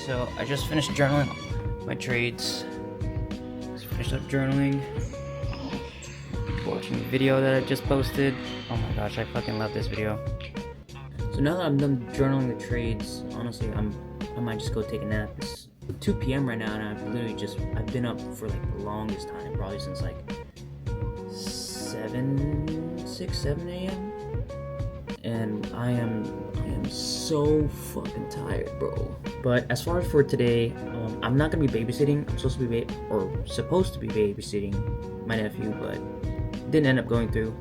So I just finished journaling my trades. Just finished up journaling. Watching the video that I just posted. Oh my gosh, I fucking love this video. So now that I'm done journaling the trades, honestly, I might just go take a nap. It's 2 p.m. right now, and I've been up for like the longest time, probably since like 7 a.m. And I am so fucking tired, bro. But as far as for today, I'm not gonna be babysitting. I'm supposed to be babysitting my nephew, but didn't end up going through.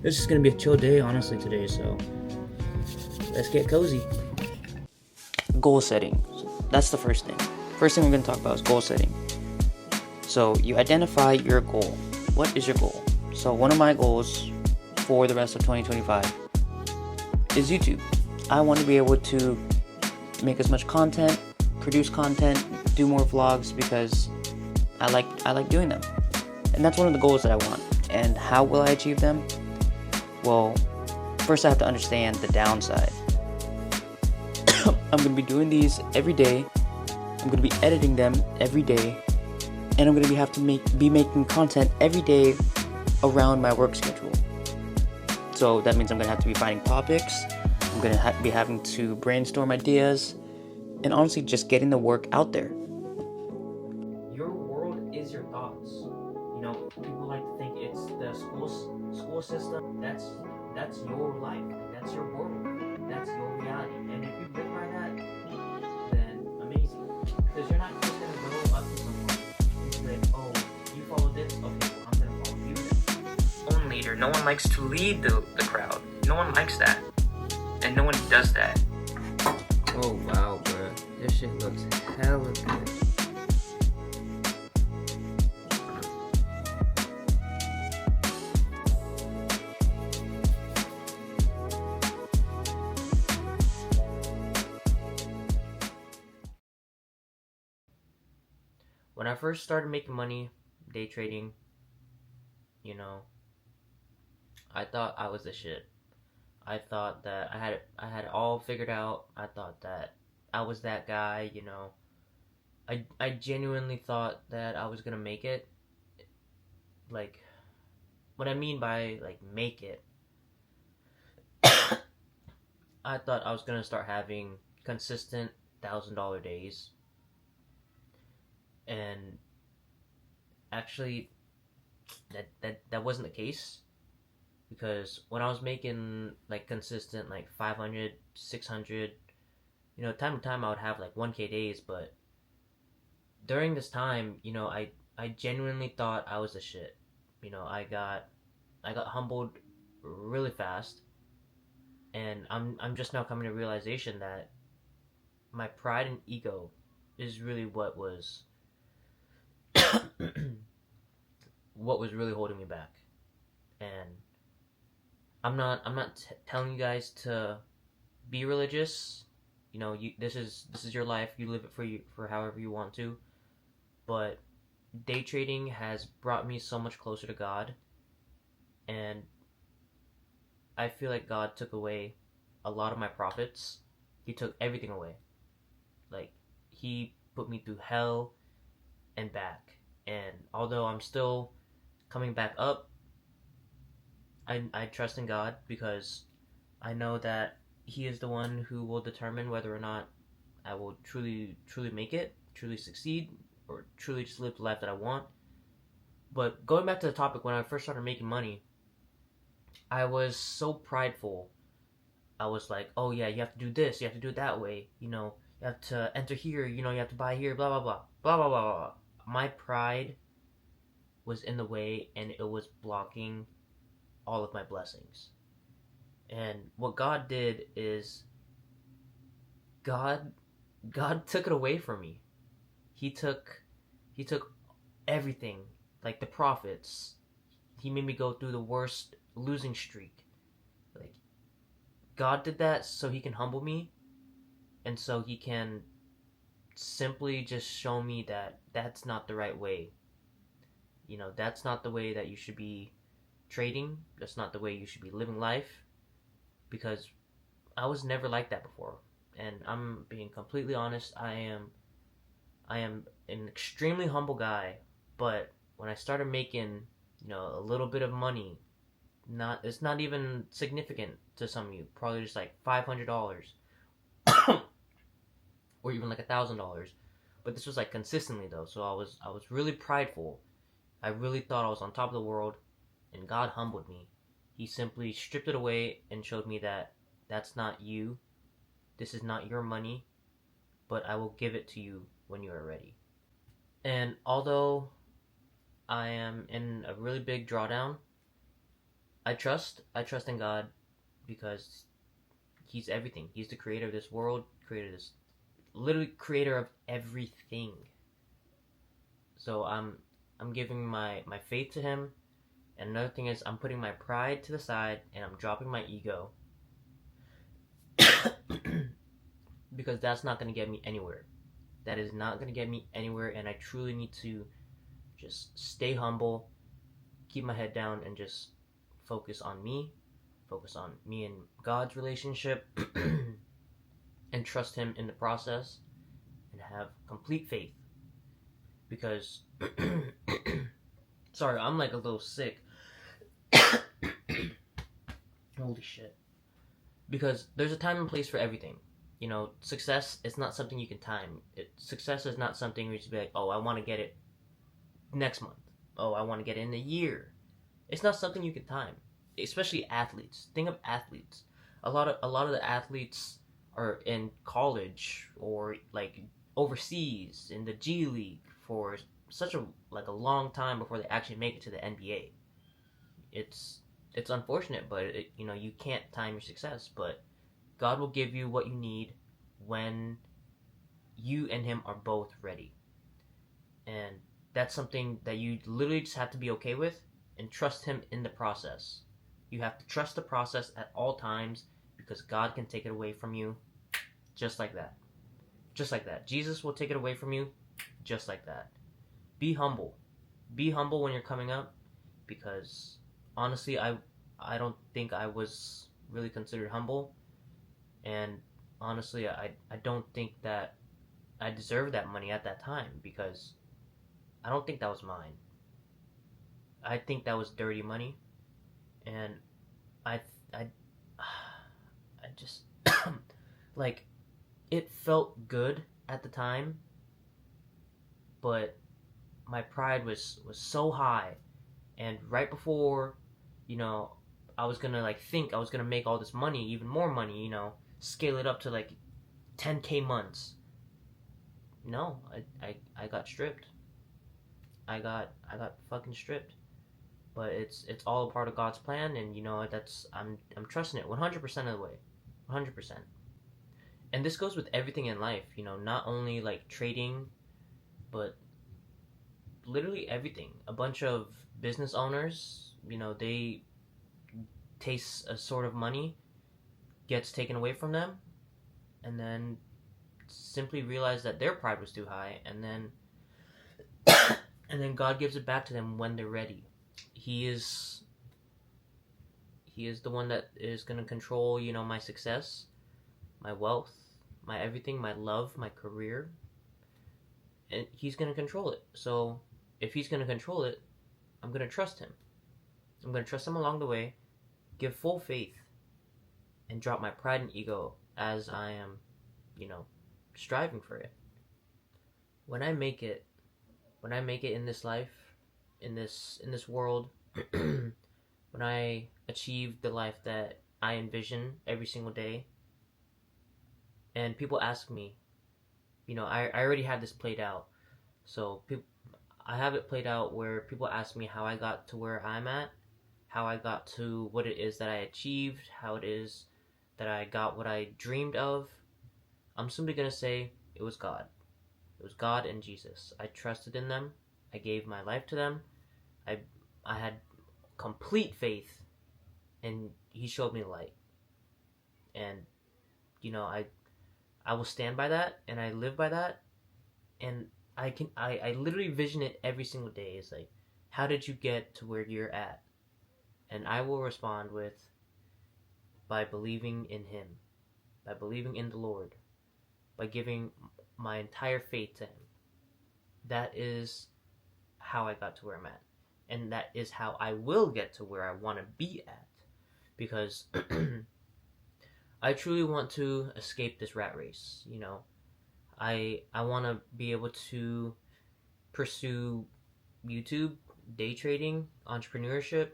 This is gonna be a chill day, honestly, today. So let's get cozy. Goal setting. That's the first thing. First thing we're gonna talk about is goal setting. So you identify your goal. What is your goal? So one of my goals for the rest of 2025 is YouTube. I want to be able to make as much content, produce content, do more vlogs because I like doing them. And that's one of the goals that I want. And how will I achieve them? Well, first I have to understand the downside. I'm going to be doing these every day. I'm going to be editing them every day. And I'm going to have to be making content every day around my work schedule. So that means I'm going to have to be finding topics. I'm going to be having to brainstorm ideas. And honestly, just getting the work out there. Your world is your thoughts. You know, people like to think it's the school system. That's your life. That's your world. That's your reality. And if you live by that, then amazing. Because you're not just going to go up to someone and say, oh, you follow this? Okay, well, I'm going to follow you then. Own leader. No one likes to lead the crowd. No one likes that. And no one does that. Oh, wow, bro. This shit looks hella good. When I first started making money, day trading, you know, I thought I was the shit. I thought that I had it all figured out. I thought that I was that guy, you know. I genuinely thought that I was gonna make it. Like, what I mean by like make it, I thought I was gonna start having consistent $1,000 days. And actually that wasn't the case, because when I was making like consistent like 500, 600, you know, time to time I would have like 1K days. But during this time, you know, I genuinely thought I was the shit. You know, I got humbled really fast, and I'm just now coming to realization that my pride and ego is really what was what was really holding me back. And I'm not telling you guys to be religious. You know, this is your life. You live it for however you want to. But day trading has brought me so much closer to God, and I feel like God took away a lot of my profits. He took everything away. Like, he put me through hell and back. And although I'm still coming back up, I trust in God, because I know that He is the one who will determine whether or not I will truly make it, truly succeed, or truly just live the life that I want. But going back to the topic, when I first started making money, I was so prideful. I was like, oh yeah, you have to do this, you have to do it that way, you know, you have to enter here, you know, you have to buy here, blah blah blah, blah blah blah blah. My pride was in the way, and it was blocking all of my blessings. And what God did is God took it away from me. He took everything, like the profits. He made me go through the worst losing streak. Like, God did that so He can humble me, and so He can simply just show me that that's not the right way. You know, that's not the way that you should be trading. That's not the way you should be living life, because I was never like that before. and I'm being completely honest. I am an extremely humble guy, but when I started making, a little bit of money, it's not even significant to some of you. Probably just like $500, or even like $1,000. But this was like consistently though, so I was really prideful. I really thought I was on top of the world, and God humbled me. He simply stripped it away and showed me that that's not you. This is not your money, but I will give it to you when you are ready. And although I am in a really big drawdown, I trust in God because He's everything. He's the creator of this world, creator of this, literally creator of everything. So I'm giving my faith to Him. And another thing is I'm putting my pride to the side and I'm dropping my ego because that's not going to get me anywhere. That is not going to get me anywhere, and I truly need to just stay humble, keep my head down, and just focus on me and God's relationship, and trust Him in the process, and have complete faith. Because, sorry, I'm like a little sick. Holy shit. Because there's a time and place for everything. Success is not something you can time. Success is not something where you just be like, oh, I want to get it next month. Oh, I want to get it in a year. It's not something you can time. Especially athletes. Think of athletes. A lot of the athletes are in college or like overseas in the G League for such a long time before they actually make it to the NBA. It's unfortunate, but you can't time your success, but God will give you what you need when you and Him are both ready. And that's something that you literally just have to be okay with and trust Him in the process. You have to trust the process at all times because God can take it away from you just like that. Just like that. Jesus will take it away from you just like that. Be humble. Be humble when you're coming up because honestly, I don't think I was really considered humble. And honestly, I don't think that I deserved that money at that time because I don't think that was mine. I think that was dirty money, and I I I just like it felt good at the time, but my pride was so high, and right before, I was gonna think I was gonna make all this money, even more money, scale it up to like 10K months. No, I got stripped. I got fucking stripped. But it's all a part of God's plan, and that's I'm trusting it 100% of the way, 100%. And this goes with everything in life, not only like trading, but literally everything. A bunch of business owners, they taste a sort of money gets taken away from them, and then simply realize that their pride was too high, and then God gives it back to them when they're ready. He is the one that is going to control, my success, my wealth, my everything, my love, my career. And He's going to control it. So if He's going to control it, I'm going to trust Him. I'm going to trust Him along the way, give full faith, and drop my pride and ego as I am, striving for it. When I make it in this life, in this world, when I achieve the life that I envision every single day, and people ask me, I already have this played out. So I have it played out where people ask me how I got to where I'm at, how I got to what it is that I achieved, how it is that I got what I dreamed of. I'm simply going to say it was God. It was God and Jesus. I trusted in them. I gave my life to them. I had complete faith, and He showed me the light. And I will stand by that, and I live by that, and I literally vision it every single day. It's like, how did you get to where you're at? And I will respond with, by believing in Him, by believing in the Lord, by giving my entire faith to Him. That is how I got to where I'm at. And that is how I will get to where I want to be at. Because I truly want to escape this rat race. You know, I want to be able to pursue YouTube, day trading, entrepreneurship.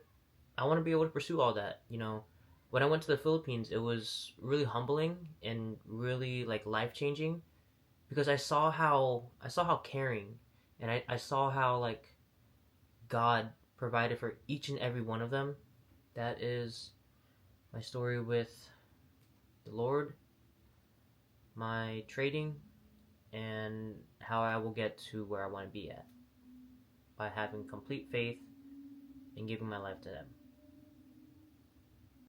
I want to be able to pursue all that. You know, when I went to the Philippines, it was really humbling and really like life changing because I saw how caring and I saw how like God provided for each and every one of them. That is my story with the Lord, my trading, and how I will get to where I want to be at by having complete faith and giving my life to Him.